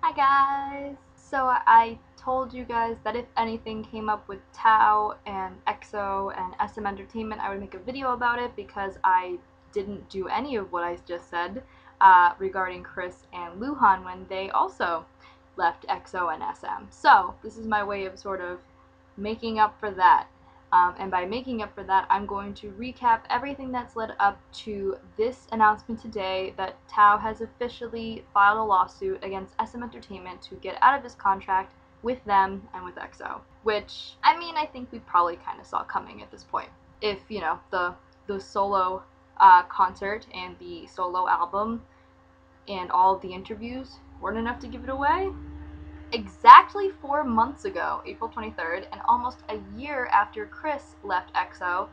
Hi guys! So I told you guys that if anything came up with Tao and EXO and SM Entertainment, I would make a video about it because I didn't do any of what I just said regarding Chris and Luhan when they also left EXO and SM. So this is my way of sort of making up for that. And by making up for that, I'm going to recap everything that's led up to this announcement today that Tao has officially filed a lawsuit against SM Entertainment to get out of his contract with them and with EXO. Which, I mean, I think we probably kind of saw coming at this point. If, you know, the solo concert and the solo album and all of the interviews weren't enough to give it away. Exactly 4 months ago, April 23rd, and almost a year after Chris left EXO,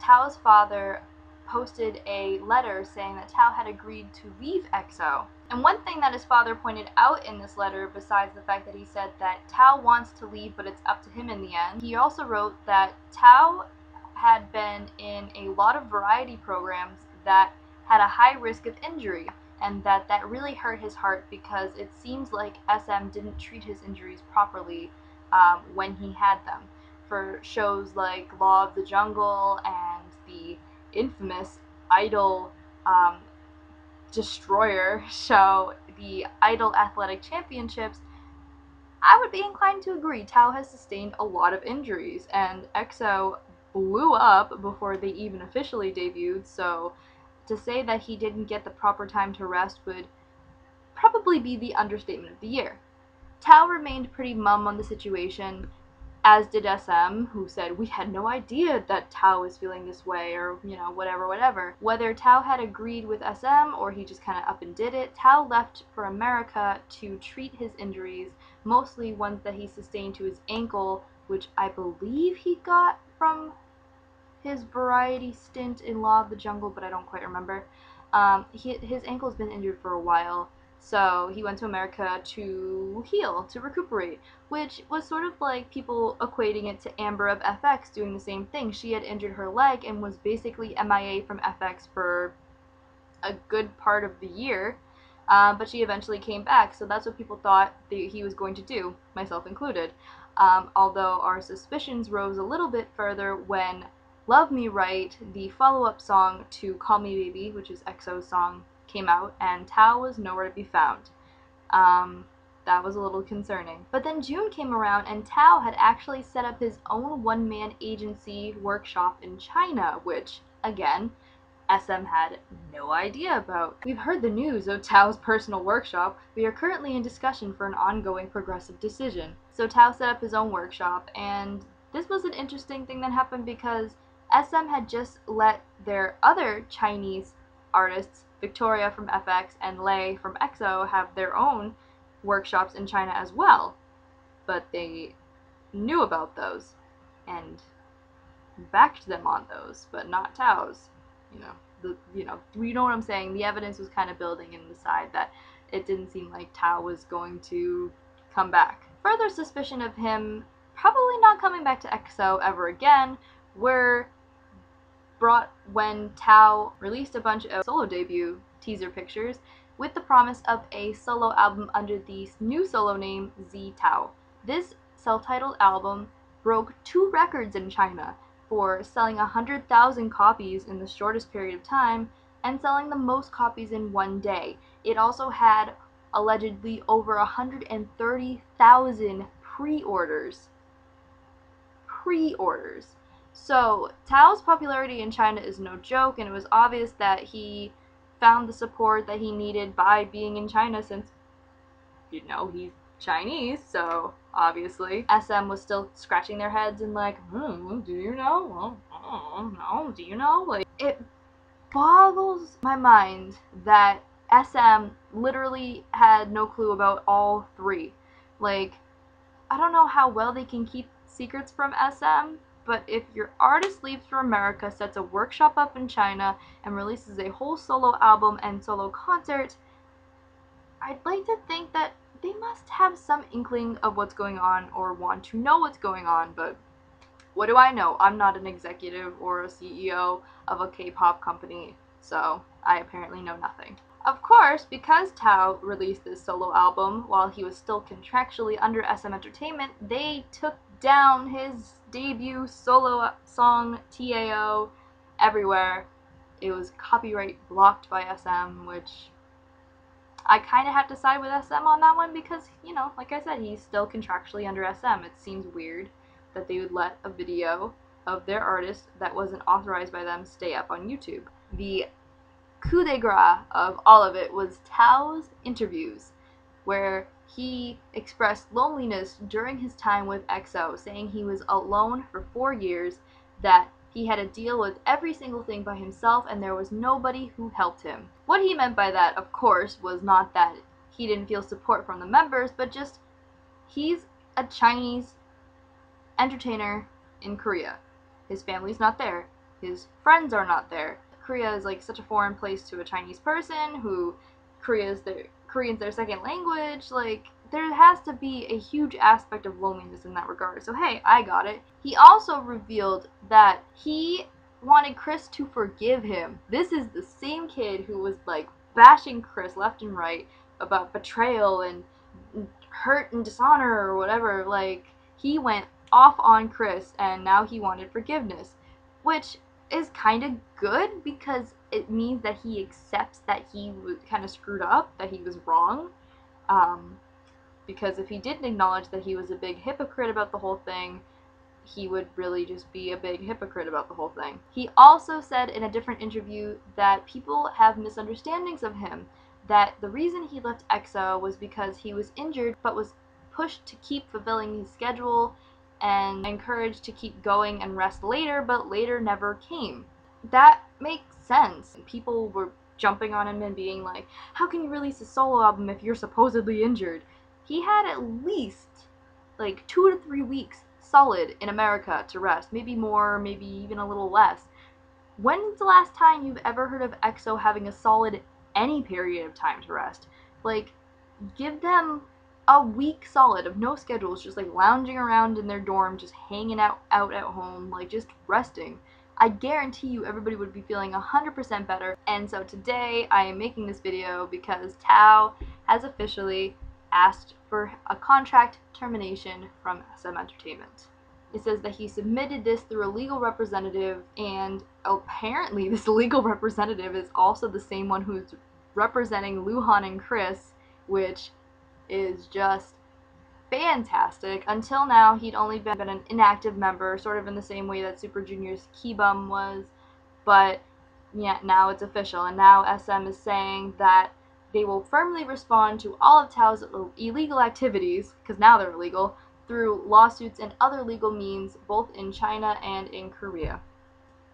Tao's father posted a letter saying that Tao had agreed to leave EXO. And one thing that his father pointed out in this letter, besides the fact that he said that Tao wants to leave but it's up to him in the end, he also wrote that Tao had been in a lot of variety programs that had a high risk of injury, and that really hurt his heart because it seems like SM didn't treat his injuries properly when he had them. For shows like Law of the Jungle and the infamous Idol Destroyer show, the Idol Athletic Championships, I would be inclined to agree Tao has sustained a lot of injuries, and EXO blew up before they even officially debuted, so to say that he didn't get the proper time to rest would probably be the understatement of the year. Tao remained pretty mum on the situation, as did SM, who said, "We had no idea that Tao was feeling this way," or, you know, whatever. Whether Tao had agreed with SM or he just kind of up and did it, Tao left for America to treat his injuries, mostly ones that he sustained to his ankle, which I believe he got from his variety stint in Law of the Jungle, but I don't quite remember. His ankle's been injured for a while, so he went to America to heal, to recuperate, which was sort of like people equating it to Amber of FX doing the same thing. She had injured her leg and was basically MIA from FX for a good part of the year, but she eventually came back, so that's what people thought he was going to do, myself included. Although our suspicions rose a little bit further when Love Me Right, the follow-up song to Call Me Baby, which is EXO's song, came out, and Tao was nowhere to be found. That was a little concerning. But then June came around, and Tao had actually set up his own one-man agency workshop in China, which, again, SM had no idea about. We've heard the news of Tao's personal workshop. We are currently in discussion for an ongoing progressive decision. So Tao set up his own workshop, and this was an interesting thing that happened because SM had just let their other Chinese artists, Victoria from FX and Lay from EXO, have their own workshops in China as well. But they knew about those and backed them on those, but not Tao's. You know what I'm saying? The evidence was kind of building in the side that it didn't seem like Tao was going to come back. Further suspicion of him probably not coming back to EXO ever again were brought when Tao released a bunch of solo debut teaser pictures with the promise of a solo album under the new solo name Z.Tao. This self-titled album broke 2 records in China for selling 100,000 copies in the shortest period of time and selling the most copies in one day. It also had allegedly over 130,000 pre-orders. So Tao's popularity in China is no joke, and it was obvious that he found the support that he needed by being in China since, you know, he's Chinese, so obviously. SM was still scratching their heads and like, do you know? No, do you know? Like, it boggles my mind that SM literally had no clue about all 3. Like, I don't know how well they can keep secrets from SM, but if your artist leaves for America, sets a workshop up in China, and releases a whole solo album and solo concert, I'd like to think that they must have some inkling of what's going on or want to know what's going on, but what do I know? I'm not an executive or a CEO of a K-pop company, so I apparently know nothing. Of course, because Tao released this solo album while he was still contractually under SM Entertainment, they took down his debut solo song, T.A.O., everywhere. It was copyright blocked by SM, which I kind of have to side with SM on that one because, you know, like I said, he's still contractually under SM. It seems weird that they would let a video of their artist that wasn't authorized by them stay up on YouTube. The coup de grace of all of it was Tao's interviews, where he expressed loneliness during his time with EXO, saying he was alone for 4 years, that he had to deal with every single thing by himself and there was nobody who helped him. What he meant by that, of course, was not that he didn't feel support from the members, but just he's a Chinese entertainer in Korea. His family's not there. His friends are not there. Korea is like such a foreign place to a Chinese person who Korean's their second language. Like, there has to be a huge aspect of loneliness in that regard. So hey, I got it. He also revealed that he wanted Chris to forgive him. This is the same kid who was like bashing Chris left and right about betrayal and hurt and dishonor or whatever. Like, he went off on Chris and now he wanted forgiveness, which is kind of good because it means that he accepts that he was kind of screwed up, that he was wrong. Because if he didn't acknowledge that he was a big hypocrite about the whole thing, he would really just be a big hypocrite about the whole thing. He also said in a different interview that people have misunderstandings of him, that the reason he left EXO was because he was injured but was pushed to keep fulfilling his schedule and encouraged to keep going and rest later, but later never came. That makes sense. People were jumping on him and being like, how can you release a solo album if you're supposedly injured? He had at least like 2 to 3 weeks solid in America to rest, maybe more, maybe even a little less. When's the last time you've ever heard of EXO having a solid any period of time to rest? Like, give them a week solid of no schedules, just like lounging around in their dorm, just hanging out at home, like just resting. I guarantee you everybody would be feeling 100% better. And so today I am making this video because Tao has officially asked for a contract termination from SM Entertainment. It says that he submitted this through a legal representative, and apparently this legal representative is also the same one who's representing Luhan and Chris, which is just fantastic. Until now, he'd only been an inactive member, sort of in the same way that Super Junior's Kibum was, but yeah, now it's official, and now SM is saying that they will firmly respond to all of Tao's illegal activities, because now they're illegal, through lawsuits and other legal means, both in China and in Korea.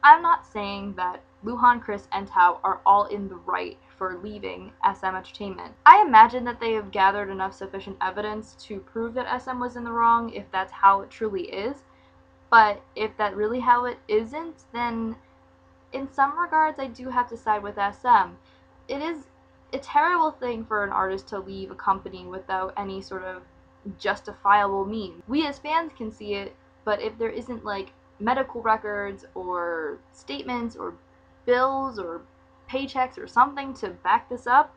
I'm not saying that Luhan, Chris, and Tao are all in the right for leaving SM Entertainment. I imagine that they have gathered enough sufficient evidence to prove that SM was in the wrong, if that's how it truly is. But if that really how it isn't, then in some regards I do have to side with SM. It is a terrible thing for an artist to leave a company without any sort of justifiable means. We as fans can see it, but if there isn't like medical records or statements or bills or paychecks or something to back this up,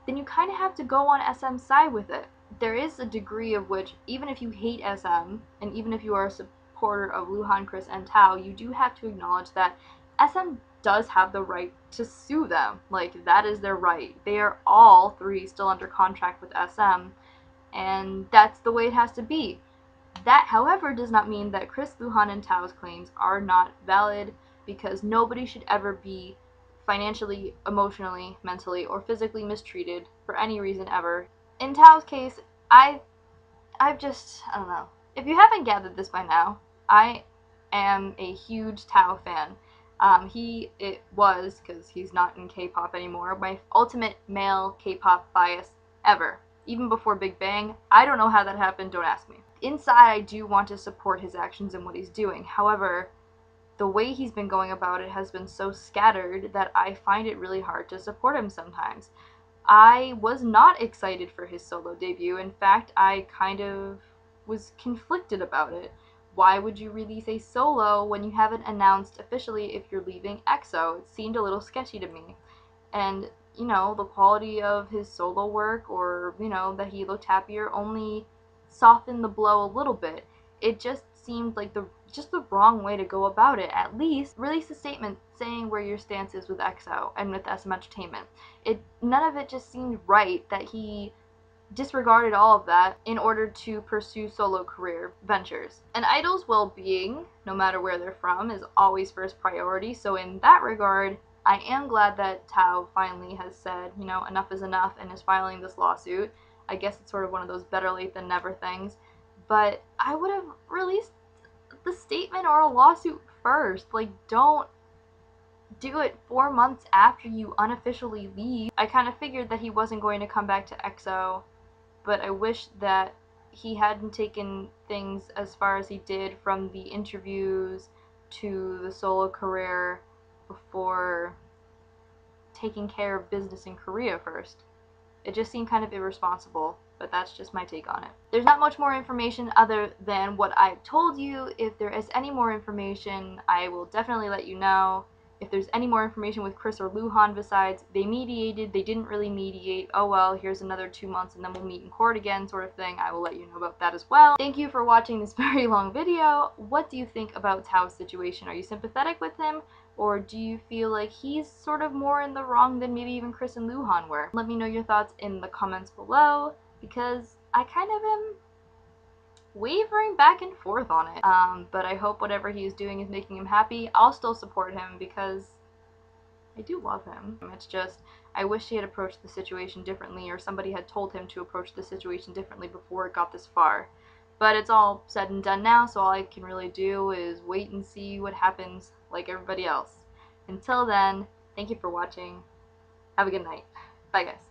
then you kind of have to go on SM's side with it. There is a degree of which, even if you hate SM, and even if you are a supporter of Luhan, Chris, and Tao, you do have to acknowledge that SM does have the right to sue them. Like, that is their right. They are all three still under contract with SM, and that's the way it has to be. That, however, does not mean that Chris, Luhan, and Tao's claims are not valid, because nobody should ever be financially, emotionally, mentally, or physically mistreated for any reason ever. In Tao's case, I don't know. If you haven't gathered this by now, I am a huge Tao fan. It was, because he's not in K-pop anymore, my ultimate male K-pop bias ever. Even before Big Bang. I don't know how that happened, don't ask me. Inside, I do want to support his actions and what he's doing. However, the way he's been going about it has been so scattered that I find it really hard to support him sometimes. I was not excited for his solo debut. In fact, I kind of was conflicted about it. Why would you release a solo when you haven't announced officially if you're leaving EXO? It seemed a little sketchy to me. And you know, the quality of his solo work, or, you know, that he looked happier, only softened the blow a little bit. It just seemed like the wrong way to go about it. At least release a statement saying where your stance is with EXO and with SM Entertainment. None of it just seemed right that he disregarded all of that in order to pursue solo career ventures. An idol's well-being, no matter where they're from, is always first priority, so in that regard, I am glad that Tao finally has said, you know, enough is enough and is filing this lawsuit. I guess it's sort of one of those better late than never things, but I would have released the statement or a lawsuit first. Like, don't do it 4 months after you unofficially leave. I kind of figured that he wasn't going to come back to EXO, but I wish that he hadn't taken things as far as he did, from the interviews to the solo career, before taking care of business in Korea first. It just seemed kind of irresponsible, but that's just my take on it. There's not much more information other than what I've told you. If there is any more information, I will definitely let you know. If there's any more information with Chris or Luhan besides, they mediated, they didn't really mediate, oh well, here's another 2 months and then we'll meet in court again sort of thing, I will let you know about that as well. Thank you for watching this very long video. What do you think about Tao's situation? Are you sympathetic with him? Or do you feel like he's sort of more in the wrong than maybe even Chris and Luhan were? Let me know your thoughts in the comments below, because I kind of am wavering back and forth on it. But I hope whatever he's doing is making him happy. I'll still support him because I do love him. It's just, I wish he had approached the situation differently, or somebody had told him to approach the situation differently before it got this far. But it's all said and done now, so all I can really do is wait and see what happens, like everybody else. Until then, thank you for watching. Have a good night. Bye guys.